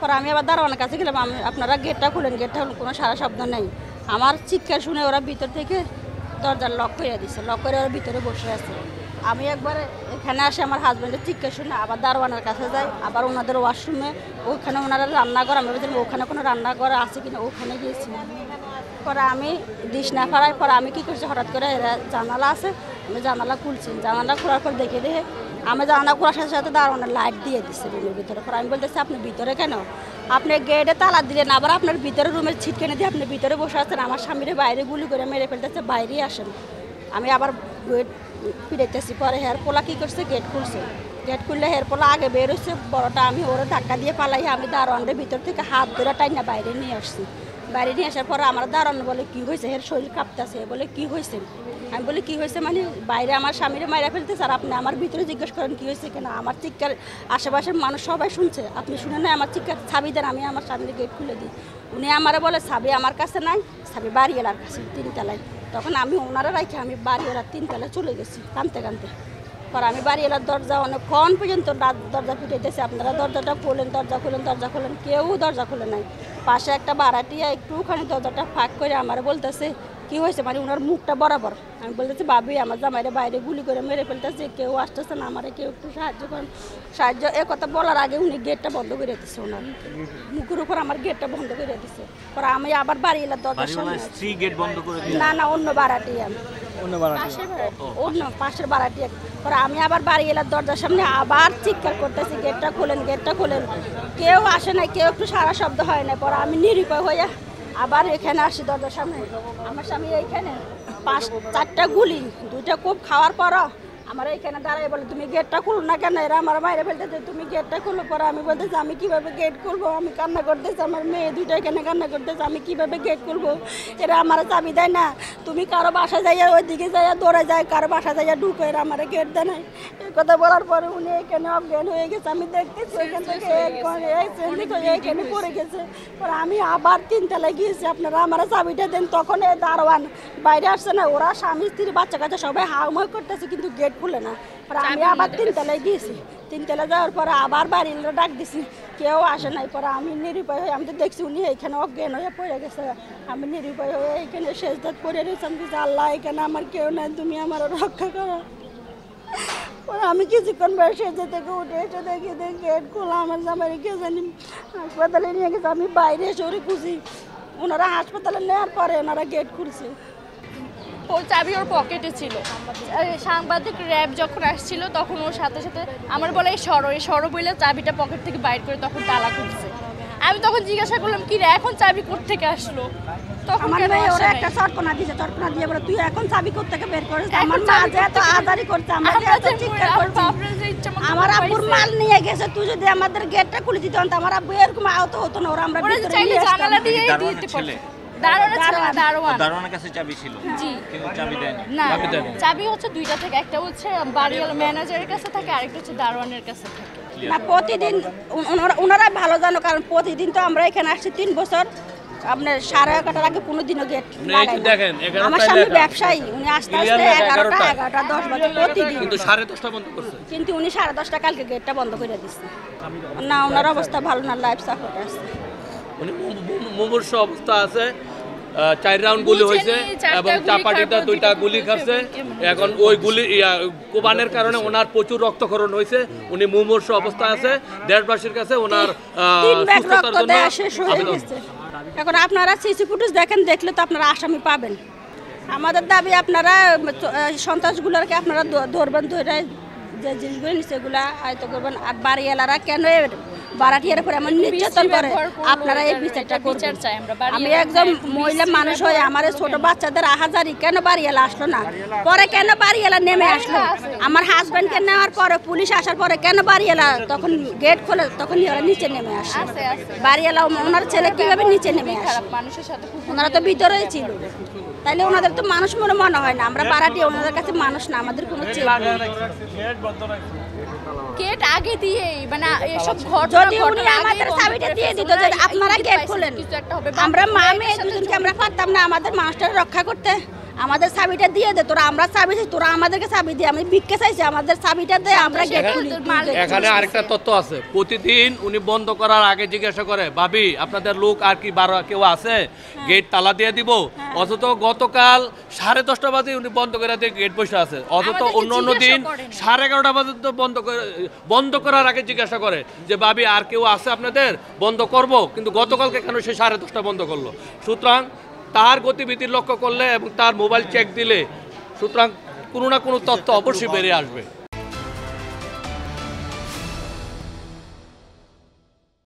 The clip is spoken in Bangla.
পরে আমি আবার দারোয়ানের কাছে গেলাম, আপনারা গেটটা খুলেন, গেটটা কোনো সারা শব্দ নেই। আমার চিৎকার শুনে ওরা ভিতর থেকে দরজার লক করে দিচ্ছে, লক করে ওরা ভিতরে বসে আছে। আমি একবার এখানে আসে আমার হাজব্যান্ডের চিৎকার শুনে আবার দারোয়ানের কাছে যাই, আবার ওনাদের ওয়াশরুমে, ওখানে ওনারা রান্নাঘর, আমি বলছিলাম ওখানে কোনো রান্নাঘর আছে কিনা, ওখানে গিয়েছি। পরে আমি দিস না ফাড়াই, পরে আমি কী করছি, হঠাৎ করে এরা জানালা আছে, আমি জানালা খুলছি, জানালা খোলার পর দেখে আমি জানালা খোলার সাথে সাথে দারোয়ানের লাইট দিয়ে দিচ্ছে রুমের ভিতরে। পরে আমি বলতেছি আপনি ভিতরে কেন, আপনি গেটে তালা দিলেন, আবার আপনার ভিতরে রুমের ছিটকেনে দিয়ে আপনি ভিতরে বসে আছেন, আমার স্বামীর বাইরে গুলি করে মেরে ফেলতেছে, বাইরেই আসেন। আমি আবার গেট ফিরেতেছি, পরে হেয়ার পোলা কী করছে, গেট খুলছে, গেট খুললে হেয়ার পোলা আগে বের হচ্ছে বড়টা, আমি ওরা ধাক্কা দিয়ে পালাই, আমি দারোয়ানের ভিতর থেকে হাত ধরে টাইনা বাইরে নিয়ে আসছি। বাইরে নিয়ে আসার পরে আমার দারোয়ান বলে কী হয়েছে, এর শরীর কাঁপতেছে, বলে কী হয়েছে, আমি বলি কী হয়েছে মানে বাইরে আমার স্বামীরে মাইরা ফেলতেছে, আর আপনি আমার ভিতরে জিজ্ঞেস করেন কী হয়েছে কেন, আমার চিৎকার আশেপাশের মানুষ সবাই শুনছে, আপনি শুনে না আমার চিৎকার, ছাবি দেন, আমি আমার স্বামীর গেট খুলে দিই। উনি আমারে বলে ছাবি আমার কাছে নাই, ছাবি বাড়িওয়ালার কাছে 3 তলায়। তখন আমি ওনারা রাখি আমি বাড়িওয়ালার 3 তলায় চলে গেছি কাঁদতে কাঁদতে। পরে আমি বাড়িওয়ালার দরজা অনেকক্ষণ পর্যন্ত দরজা পিটাইতেছি, আপনারা দরজাটা খোলেন, দরজা খোলেন, দরজা খোলেন, কেউ দরজা খোলে নাই। পাশে একটা বারাটিয়া একটুখানি দরজাটা ফাঁক করে আমার বলতেছে কী হয়েছে, মানে ওনার মুখটা বরাবর। আমি বলতেছি ভাবি আমার জামাইরে বাইরে গুলি করে মেরে ফেলতেছে, কেউ আসতেছে না, আমারে কেউ একটু সাহায্য করেন, সাহায্য। এ কথা বলার আগে উনি গেটটা বন্ধ করে দিচ্ছে, ওনার মুখের উপর আমার গেটটা বন্ধ করে দিচ্ছে। পরে আমি আবার বাড়িওয়ালার দরজার সামনে, না না অন্য বারাটিয়া, অন্য পাশের বারাটিয়া। পরে আমি আবার বাড়িওয়ালার দরজার সামনে আবার চিৎকার করতেছি, গেটটা খোলেন, গেটটা খোলেন, কেউ আসে না, কেউ একটু সারা শব্দ হয় না। পরে আমি নিরুপায় হইয়া আবার এখানে আসি দরজার সামনে, আমার স্বামী এইখানে 5-4টা গুলি, 2টা কোপ খাওয়ার পরও আমার এইখানে দাঁড়াই বলে তুমি গেটটা খুলো না কেন, এরা আমার বাইরে ফেলতেছে, তুমি গেটটা খুলো। পরে আমি বলতেছি আমি কীভাবে গেট খুলবো, আমি কান্না করতেছি, আমার মেয়ে 2টা এখানে কান্না করতেছে, আমি কীভাবে গেট খুলবো, এরা আমার চাবি দেয় না, তুমি কারো বাসা যাইয়া ওইদিকে যাইয়া দৌড়ে যায়, কারো বাসা যাইয়া ঢুকে, এরা আমার গেট দেয় না। এই কথা বলার পরে উনি এখানে অজ্ঞান হয়ে গেছে, আমি দেখতেছি এখান থেকে এইখানে পড়ে গেছে। পরে আমি আবার 3 তলায় গিয়েছি, আপনারা আমার চাবিটা দেন। তখন এই দারোয়ান বাইরে আসছে না, ওরা স্বামী স্ত্রী বাচ্চা কাচ্চা সবাই হাউমাউ করতেছে, কিন্তু গেট খুলে না। পরে আমি আবার 3 তলায় গিয়েছি, 3 তলায় যাওয়ার পরে আবার বাড়ির ডাক দিছি, কেউ আসে নাই। পরে আমি নিরুপায় হয়ে, আমি তো দেখছি উনি এইখানে অজ্ঞান হয়ে পড়ে গেছে, আমি নিরুপায় হয়ে এইখানে সেজদাত পড়ে রয়েছি, আমি বলছি আল্লাহ এখানে আমার কেউ নাই, তুমি আমার রক্ষা করো। পরে আমি কিছুক্ষণ সেজে থেকে উঠে এসে দেখি গেট খোলা, আমার জামাই কে জানি হাসপাতালে নিয়ে গেছে, আমি বাইরে এসে ওরে খুঁজি, ওনারা হাসপাতালে নেওয়ার পরে ওনারা গেট খুলছে। ওর চাবি ওর পকেটে ছিল। সাংবাদিক র্যাব যখন আসছিল তখন ওর সাথে সাথে আমার বলে এই সরো বলে চাবিটা পকেট থেকে বাইর করে তখন তালা খুলছে। আমি তখন জিজ্ঞাসা করলাম কি রে এখন চাবি কোত্থেকে আসলো, তখন আমার মেয়ে ওরা একটা চটকনা দিয়েছে, চটকনা দিয়ে বলে তুই এখন চাবি কোত্থেকে বের করিস, আমার মা যে এত আদারি করছে, আমরা যে এত চিৎকার করছি, আমার আব্বুর মাল নিয়ে গেছে, তুই যদি আমাদের গেটটা খুলে দিতে হতো আমার আব্বু এরকম আহত হতো না, ওরা আমরা ভিতরে নিয়ে আসতাম। জানালা দিয়ে দিতে পারছে। দারোয়ানের কাছে চাবি ছিল, জি, কিন্তু চাবি দেয়নি। না চাবি হচ্ছে 2টা থেকে, একটা হচ্ছে বাড়িওয়ালা ম্যানেজারের কাছে থাকে, আরেকটা হচ্ছে দারোয়ানের কাছে থাকে। না প্রতিদিন ওনারা ভালো জানো, কারণ প্রতিদিন তো আমরা এখানে আসছি 3 বছর, আপনার 11:30টার আগে কোনোদিনও গেট লাগাই না। আমার স্বামী ব্যবসায়ী, উনি আস্তে আস্তে 11টা 10 বছর প্রতিদিন, কিন্তু 10:30 বন্ধ করছে, কিন্তু উনি 10:30 কালকে গেটটা বন্ধ করে দিচ্ছে। না ওনার অবস্থা ভালো না, লাইফ সাপোর্ট আছে, উনি মুমূর্ষ অবস্থা আছে। 4 রাউন্ড গুলি হয়েছে এবং চাপাটিটা 2টা গুলি খাচ্ছে। এখন ওই গুলি কোবানের কারণে ওনার প্রচুর রক্তক্ষরণ হয়েছে, উনি মুমূর্ষ অবস্থা আছে। দেশবাসীর কাছে ওনার সুস্থতার জন্য আবেদন। এখন আপনারা সিসি ফুটেজ দেখেন, দেখলে তো আপনারা আসামি পাবেন। আমাদের দাবি আপনারা সন্ত্রাসগুলোকে আপনারা ধরবেন, ধরে যে জিনিসগুলো সেগুলা আয়ত্ত করবেন। আর বাড়িওয়ালারা কেন বারাটিয়ার উপরে এমন নির্যাতন করে, আপনারা এই বিচারটা করবেন। আমি একজন মহিলা মানুষ হয়ে আমার ছোট বাচ্চাদের আহাজারি কেন বাড়িওয়ালা আসলো না, পরে কেন বাড়িওয়ালা নেমে আসলো, আমার হাজব্যান্ডকে নেওয়ার পরে পুলিশ আসার পরে কেন বাড়িওয়ালা তখন গেট খোলে, তখন ওরা নিচে নেমে আসে। বাড়িওয়ালা ওনার ছেলে কিভাবে নিচে নেমে আসে, ওনারা তো ভিতরেই ছিল, তাইলে ওনাদের তো মানুষ মনে হয় না। আমরা বারাটিয়া ওনাদের কাছে মানুষ না, আমাদের কোনো গেট আগে দিয়ে মানে এসব ঘটনা যদি উনি আমাদের চাবিটা দিয়ে দিত যে আপনারা গেট খুলেন, কিছু একটা হবে আমরা মা মেয়ে দুজনকে আমরা পারতাম না আমাদের মাস্টার রক্ষা করতে, আমাদের চাবিটা দিয়ে দে, তোরা আমরা চাবি তোরা আমাদেরকে চাবি দিয়ে, আমি ভিক্ষা চাইছি আমাদের চাবিটা দে, আমরা গেট খুলি। এখানে আরেকটা তথ্য আছে, প্রতিদিন উনি বন্ধ করার আগে জিজ্ঞাসা করে ভাবি আপনাদের লোক আর কি কেউ আছে, গেট তালা দিয়ে দিব। অথচ গতকাল 10:30 বাজে উনি বন্ধ করে দিয়ে গেট বসে আছে। অথচ অন্য অন্য দিন 11:30 বাজে তো বন্ধ করার আগে জিজ্ঞাসা করে যে ভাবি আর কেউ আছে আপনাদের, বন্ধ করব। কিন্তু গতকালকে কেন সে 10:30 বন্ধ করলো? সুতরাং তার গতিবিধি লক্ষ্য করলে এবং তার মোবাইল চেক দিলে সুতরাং কোনো না কোনো তথ্য অবশ্যই বেরিয়ে আসবে।